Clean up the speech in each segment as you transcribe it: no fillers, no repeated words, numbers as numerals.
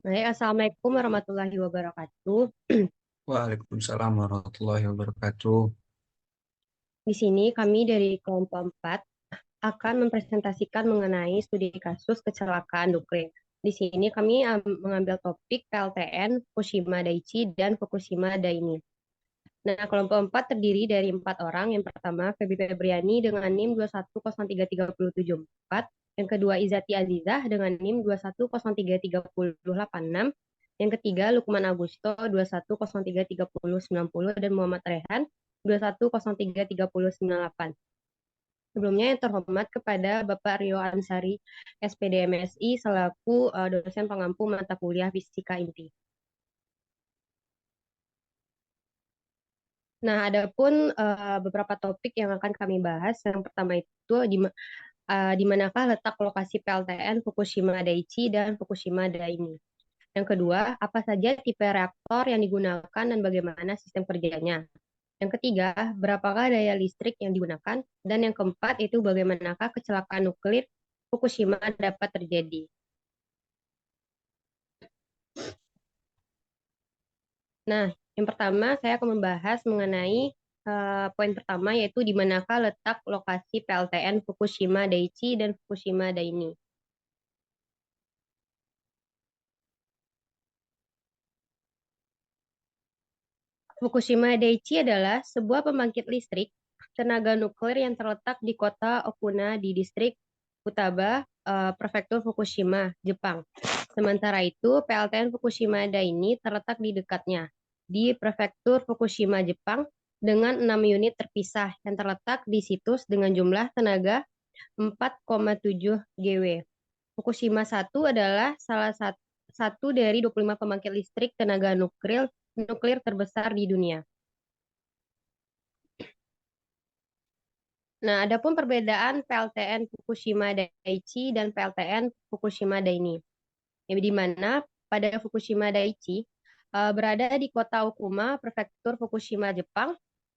Baik, Assalamualaikum warahmatullahi wabarakatuh. Waalaikumsalam warahmatullahi wabarakatuh. Di sini kami dari kelompok 4 akan mempresentasikan mengenai studi kasus kecelakaan nuklir. Di sini kami mengambil topik PLTN, Fukushima Daiichi, dan Fukushima Daini. Nah, kelompok 4 terdiri dari 4 orang. Yang pertama, Feby Febriani dengan NIM 2103374. Yang kedua, Izati Azizah dengan NIM 2103386. Yang ketiga, Lukman Agusto 2103390 dan Muhammad Rehan 2103398. Sebelumnya yang terhormat kepada Bapak Rio Ansari, SPD MSI, selaku dosen pengampu mata kuliah Fisika Inti. Nah, adapun beberapa topik yang akan kami bahas. Yang pertama itu di manakah letak lokasi PLTN Fukushima Daiichi dan Fukushima Daini. Yang kedua, apa saja tipe reaktor yang digunakan dan bagaimana sistem kerjanya. Yang ketiga, berapakah daya listrik yang digunakan. Dan yang keempat itu bagaimanakah kecelakaan nuklir Fukushima dapat terjadi. Nah, yang pertama saya akan membahas mengenai poin pertama yaitu di manakah letak lokasi PLTN Fukushima Daiichi dan Fukushima Daini. Fukushima Daiichi adalah sebuah pembangkit listrik tenaga nuklir yang terletak di kota Okuna di distrik Futaba, Prefektur Fukushima, Jepang. Sementara itu, PLTN Fukushima Daini terletak di dekatnya, di Prefektur Fukushima, Jepang, dengan 6 unit terpisah yang terletak di situs dengan jumlah tenaga 4,7 GW. Fukushima 1 adalah salah satu dari 25 pembangkit listrik tenaga nuklir terbesar di dunia. Nah, adapun perbedaan PLTN Fukushima Daiichi dan PLTN Fukushima Daini. Di mana pada Fukushima Daiichi berada di kota Okuma, Prefektur Fukushima, Jepang.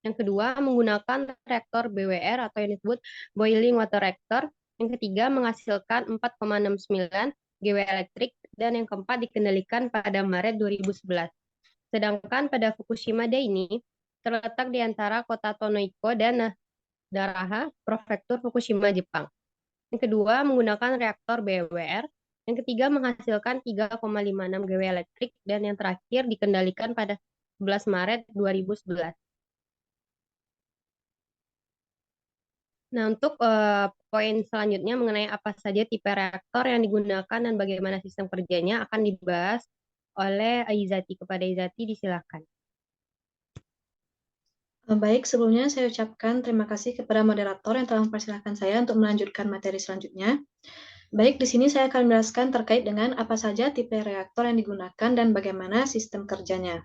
Yang kedua, menggunakan reaktor BWR atau yang disebut Boiling Water Reactor. Yang ketiga, menghasilkan 4,69 GW elektrik. Dan yang keempat, dikendalikan pada Maret 2011. Sedangkan pada Fukushima Daini, terletak di antara kota Tonoiko dan Daraha, Prefektur Fukushima, Jepang. Yang kedua, menggunakan reaktor BWR. Yang ketiga, menghasilkan 3,56 GW elektrik. Dan yang terakhir, dikendalikan pada 11 Maret 2011. Nah, untuk poin selanjutnya mengenai apa saja tipe reaktor yang digunakan dan bagaimana sistem kerjanya akan dibahas oleh Izati. Kepada Izati, disilakan. Baik, sebelumnya saya ucapkan terima kasih kepada moderator yang telah mempersilahkan saya untuk melanjutkan materi selanjutnya. Baik, di sini saya akan menjelaskan terkait dengan apa saja tipe reaktor yang digunakan dan bagaimana sistem kerjanya.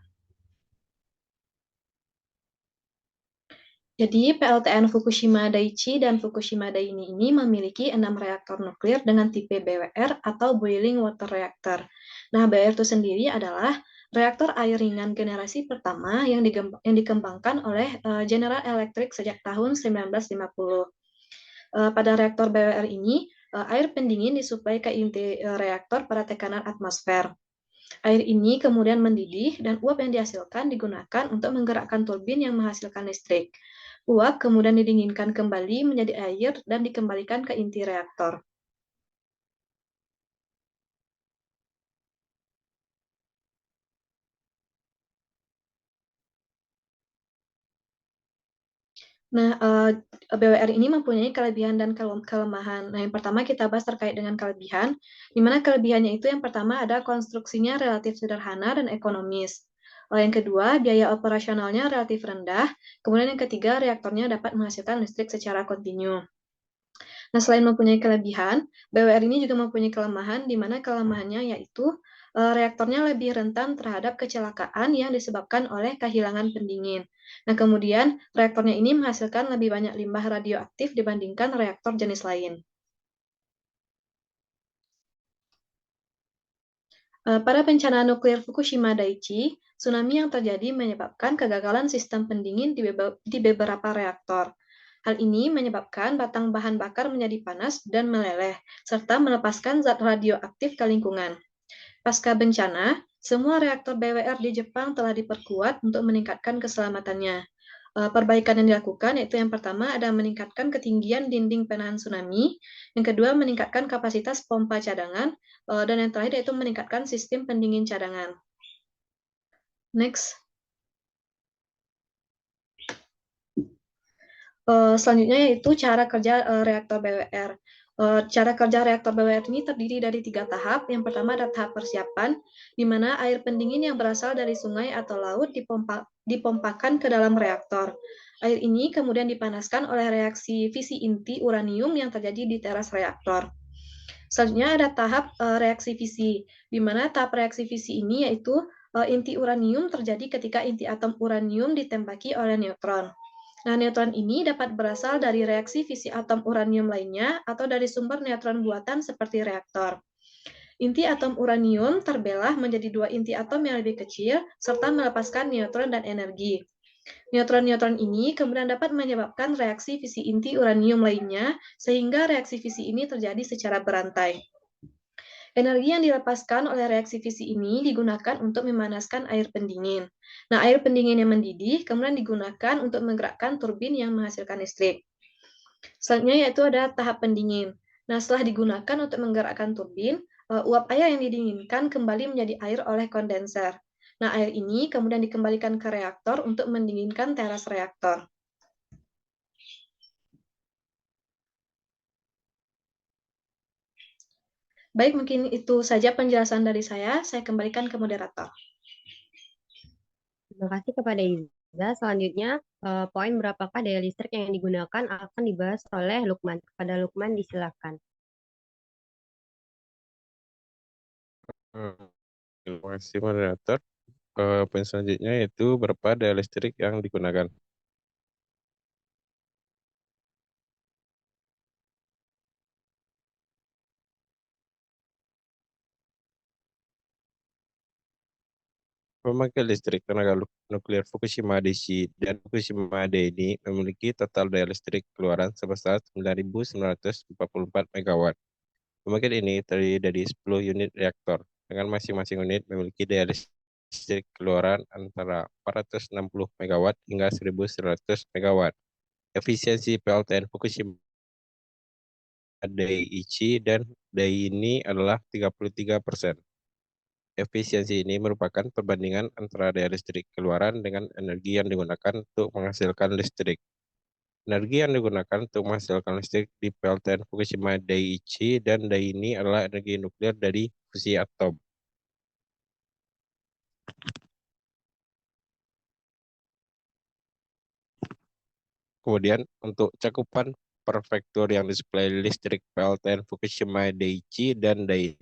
Jadi, PLTN Fukushima Daiichi dan Fukushima Daini ini memiliki 6 reaktor nuklir dengan tipe BWR atau Boiling Water Reactor. Nah, BWR itu sendiri adalah reaktor air ringan generasi pertama yang dikembangkan oleh General Electric sejak tahun 1950. Pada reaktor BWR ini, air pendingin disuplai ke inti reaktor pada tekanan atmosfer. Air ini kemudian mendidih dan uap yang dihasilkan digunakan untuk menggerakkan turbin yang menghasilkan listrik. Uap kemudian didinginkan kembali menjadi air dan dikembalikan ke inti reaktor. Nah, BWR ini mempunyai kelebihan dan kelemahan. Nah, yang pertama kita bahas terkait dengan kelebihan, di mana kelebihannya itu yang pertama ada konstruksinya relatif sederhana dan ekonomis. Yang kedua, biaya operasionalnya relatif rendah. Kemudian yang ketiga, reaktornya dapat menghasilkan listrik secara kontinu. Nah, selain mempunyai kelebihan, BWR ini juga mempunyai kelemahan, di mana kelemahannya yaitu reaktornya lebih rentan terhadap kecelakaan yang disebabkan oleh kehilangan pendingin. Nah, kemudian reaktornya ini menghasilkan lebih banyak limbah radioaktif dibandingkan reaktor jenis lain. Pada bencana nuklir Fukushima Daiichi, tsunami yang terjadi menyebabkan kegagalan sistem pendingin di beberapa reaktor. Hal ini menyebabkan batang bahan bakar menjadi panas dan meleleh, serta melepaskan zat radioaktif ke lingkungan. Pasca bencana, semua reaktor BWR di Jepang telah diperkuat untuk meningkatkan keselamatannya. Perbaikan yang dilakukan yaitu yang pertama ada meningkatkan ketinggian dinding penahan tsunami, yang kedua meningkatkan kapasitas pompa cadangan, dan yang terakhir yaitu meningkatkan sistem pendingin cadangan. Next. Selanjutnya yaitu cara kerja reaktor BWR. Cara kerja reaktor BWR ini terdiri dari 3 tahap. Yang pertama ada tahap persiapan, di mana air pendingin yang berasal dari sungai atau laut dipompakan ke dalam reaktor. Air ini kemudian dipanaskan oleh reaksi fisi inti uranium yang terjadi di teras reaktor. Selanjutnya ada tahap reaksi fisi, di mana tahap reaksi fisi ini yaitu inti uranium terjadi ketika inti atom uranium ditembaki oleh neutron. Nah, neutron ini dapat berasal dari reaksi fisi atom uranium lainnya atau dari sumber neutron buatan seperti reaktor. Inti atom uranium terbelah menjadi 2 inti atom yang lebih kecil serta melepaskan neutron dan energi. Neutron-neutron ini kemudian dapat menyebabkan reaksi fisi inti uranium lainnya sehingga reaksi fisi ini terjadi secara berantai. Energi yang dilepaskan oleh reaksi fisi ini digunakan untuk memanaskan air pendingin. Nah, air pendingin yang mendidih kemudian digunakan untuk menggerakkan turbin yang menghasilkan listrik. Selanjutnya yaitu ada tahap pendingin. Nah, setelah digunakan untuk menggerakkan turbin, uap air yang didinginkan kembali menjadi air oleh kondenser. Nah, air ini kemudian dikembalikan ke reaktor untuk mendinginkan teras reaktor. Baik, mungkin itu saja penjelasan dari saya. Saya kembalikan ke moderator. Terima kasih kepada Iza. Selanjutnya, poin berapakah daya listrik yang digunakan akan dibahas oleh Lukman. Kepada Lukman, disilakan. Terima kasih moderator. Poin selanjutnya yaitu berapa daya listrik yang digunakan. Pembangkit listrik tenaga nuklir Fukushima Daiichi dan Fukushima Daini memiliki total daya listrik keluaran sebesar 9.944 MW. Pembangkit ini terdiri dari 10 unit reaktor, dengan masing-masing unit memiliki daya listrik keluaran antara 460 MW hingga 1.100 MW. Efisiensi PLTN Fukushima Daiichi dan Daini adalah 33%. Efisiensi ini merupakan perbandingan antara daya listrik keluaran dengan energi yang digunakan untuk menghasilkan listrik. Energi yang digunakan untuk menghasilkan listrik di PLTN Fukushima Daiichi dan Daini adalah energi nuklir dari fusi atom. Kemudian untuk cakupan prefektur yang display listrik PLTN Fukushima Daiichi dan Daini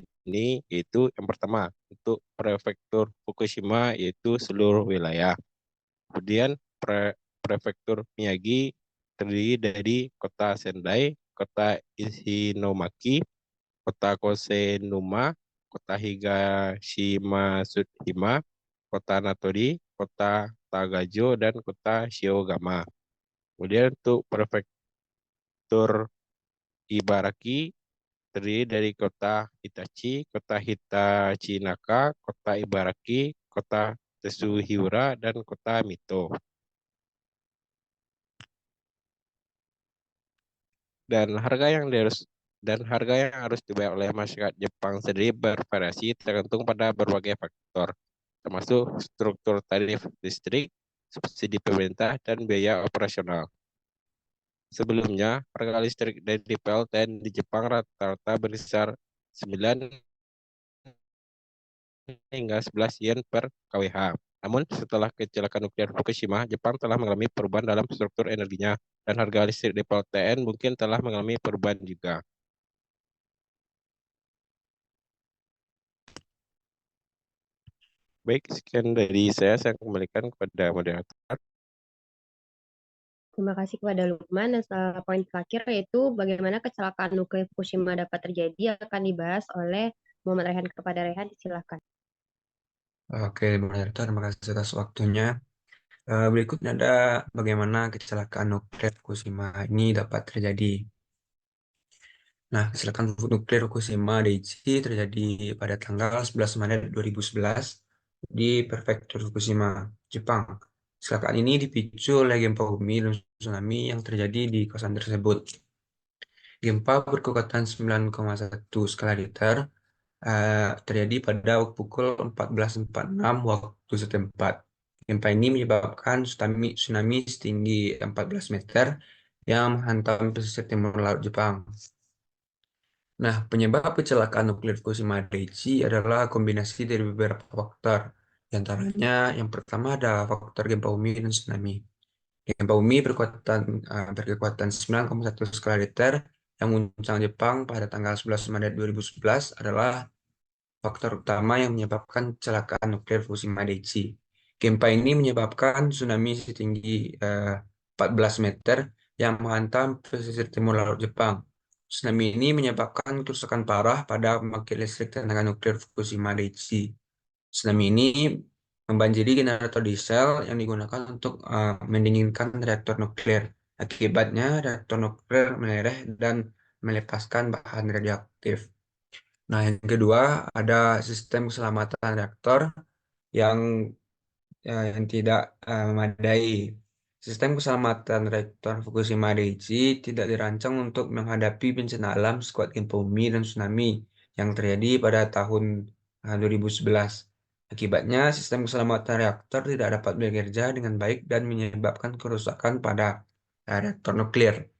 yaitu yang pertama untuk prefektur Fukushima yaitu seluruh wilayah. Kemudian prefektur Miyagi terdiri dari kota Sendai, kota Ishinomaki, kota Kosenuma, kota Higashima-Tsushima, kota Natori, kota Tagajo, dan kota Shiogama. Kemudian untuk prefektur Ibaraki terdiri dari kota Hitachi, kota Hitachinaka, kota Ibaraki, kota Tetsuhiura, dan kota Mito. Dan harga yang harus dibayar oleh masyarakat Jepang sendiri bervariasi tergantung pada berbagai faktor, termasuk struktur tarif listrik, subsidi pemerintah, dan biaya operasional. Sebelumnya, harga listrik dari PLTN di Jepang rata-rata berkisar 9 hingga 11 yen per kWh. Namun, setelah kecelakaan nuklir Fukushima, Jepang telah mengalami perubahan dalam struktur energinya, dan harga listrik di PLTN mungkin telah mengalami perubahan juga. Baik, sekian dari saya kembalikan kepada moderator. Terima kasih kepada Lukman. Dan poin terakhir yaitu bagaimana kecelakaan nuklir Fukushima dapat terjadi akan dibahas oleh Muhammad Rehan. Kepada Rehan, silakan. Oke, moderator, terima kasih atas waktunya. Berikutnya ada bagaimana kecelakaan nuklir Fukushima ini dapat terjadi. Nah, kecelakaan nuklir Fukushima Daiichi terjadi pada tanggal 11 Maret 2011 di Prefektur Fukushima, Jepang. Kecelakaan ini dipicu oleh gempa bumi dan tsunami yang terjadi di kawasan tersebut. Gempa berkekuatan 9,1 skala Richter terjadi pada pukul 14.46 waktu setempat. Gempa ini menyebabkan tsunami setinggi 14 meter yang menghantam pesisir timur laut Jepang. Nah, penyebab kecelakaan nuklir Fukushima Daiichi adalah kombinasi dari beberapa faktor. Di antaranya, yang pertama ada faktor gempa bumi dan tsunami. Gempa bumi berkekuatan 9,1 skala Richter yang mengguncang Jepang pada tanggal 11 Maret 2011 adalah faktor utama yang menyebabkan kecelakaan nuklir Fukushima Daiichi. Gempa ini menyebabkan tsunami setinggi 14 meter yang menghantam pesisir timur laut Jepang. Tsunami ini menyebabkan kerusakan parah pada pembangkit listrik tenaga nuklir Fukushima Daiichi. Tsunami ini membanjiri generator diesel yang digunakan untuk mendinginkan reaktor nuklir. Akibatnya, reaktor nuklir meleleh dan melepaskan bahan radioaktif. Nah, yang kedua ada sistem keselamatan reaktor yang tidak memadai. Sistem keselamatan reaktor Fukushima Daiichi tidak dirancang untuk menghadapi bencana alam sekuat gempa bumi dan tsunami yang terjadi pada tahun 2011. Akibatnya, sistem keselamatan reaktor tidak dapat bekerja dengan baik dan menyebabkan kerusakan pada reaktor nuklir.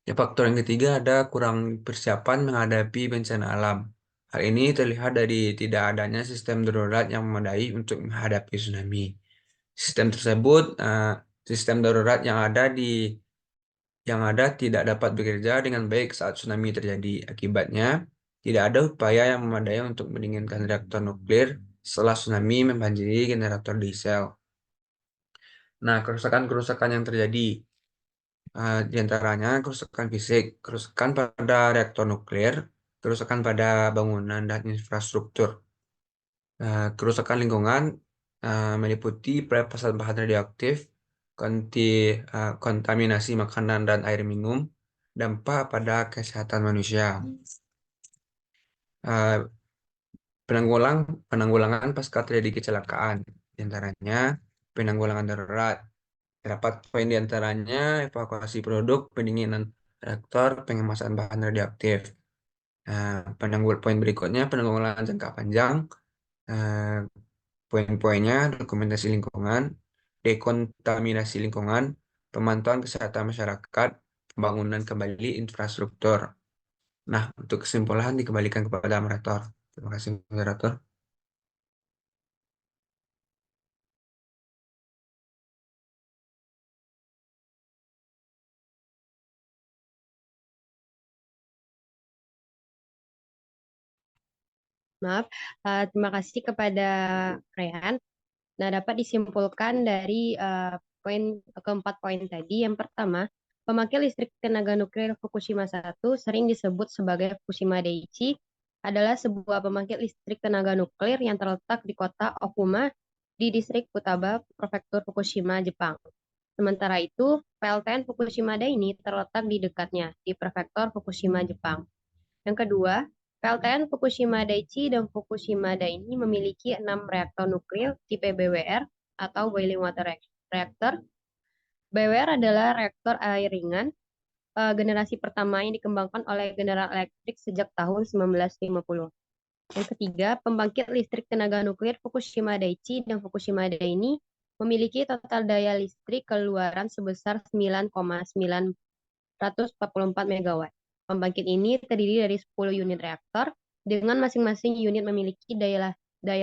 Faktor yang ketiga ada kurang persiapan menghadapi bencana alam. Hal ini terlihat dari tidak adanya sistem darurat yang memadai untuk menghadapi tsunami. Sistem darurat yang ada tidak dapat bekerja dengan baik saat tsunami terjadi. Akibatnya, tidak ada upaya yang memadai untuk mendinginkan reaktor nuklir setelah tsunami membanjiri generator diesel. Nah, kerusakan-kerusakan yang terjadi di antaranya kerusakan fisik, kerusakan pada reaktor nuklir, kerusakan pada bangunan dan infrastruktur. Kerusakan lingkungan meliputi pelepasan bahan radioaktif, kontaminasi makanan dan air minum, dampak pada kesehatan manusia. Penanggulangan pasca terjadi kecelakaan, di antaranya penanggulangan darurat. Terdapat poin di antaranya evakuasi produk, pendinginan reaktor, pengemasan bahan radioaktif. Poin berikutnya penanggulangan jangka panjang. Poin-poinnya dokumentasi lingkungan, dekontaminasi lingkungan, pemantauan kesehatan masyarakat, pembangunan kembali infrastruktur. Nah, untuk kesimpulan dikembalikan kepada moderator. Terima kasih, moderator. Maaf, terima kasih kepada Rehan. Nah, dapat disimpulkan dari keempat poin tadi. Yang pertama, pembangkit listrik tenaga nuklir Fukushima 1 sering disebut sebagai Fukushima Daiichi adalah sebuah pembangkit listrik tenaga nuklir yang terletak di kota Okuma di distrik Futaba, Prefektur Fukushima, Jepang. Sementara itu, PLTN Fukushima Daini terletak di dekatnya, di Prefektur Fukushima, Jepang. Yang kedua, PLTN Fukushima Daiichi dan Fukushima Daini memiliki 6 reaktor nuklir tipe BWR atau Boiling Water Reactor. BWR adalah reaktor air ringan generasi pertama yang dikembangkan oleh General Electric sejak tahun 1950. Yang ketiga, pembangkit listrik tenaga nuklir Fukushima Daiichi dan Fukushima Daini memiliki total daya listrik keluaran sebesar 9,944 MW. Pembangkit ini terdiri dari 10 unit reaktor dengan masing-masing unit memiliki daya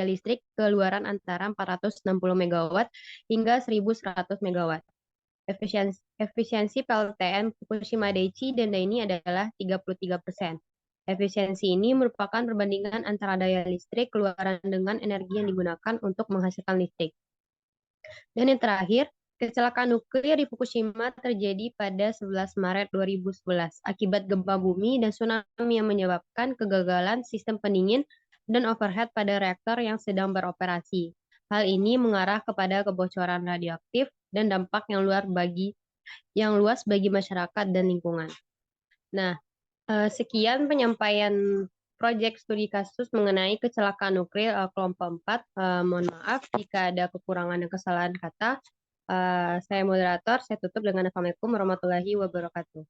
listrik keluaran antara 460 MW hingga 1.100 MW. Efisiensi PLTN Fukushima Daiichi dan Daini adalah 33%. Efisiensi ini merupakan perbandingan antara daya listrik keluaran dengan energi yang digunakan untuk menghasilkan listrik. Dan yang terakhir, kecelakaan nuklir di Fukushima terjadi pada 11 Maret 2011 akibat gempa bumi dan tsunami yang menyebabkan kegagalan sistem pendingin dan overhead pada reaktor yang sedang beroperasi. Hal ini mengarah kepada kebocoran radioaktif dan dampak yang luas bagi masyarakat dan lingkungan. Nah, Sekian penyampaian proyek studi kasus mengenai kecelakaan nuklir kelompok 4. Mohon maaf jika ada kekurangan dan kesalahan kata. Saya moderator, saya tutup dengan Assalamualaikum warahmatullahi wabarakatuh.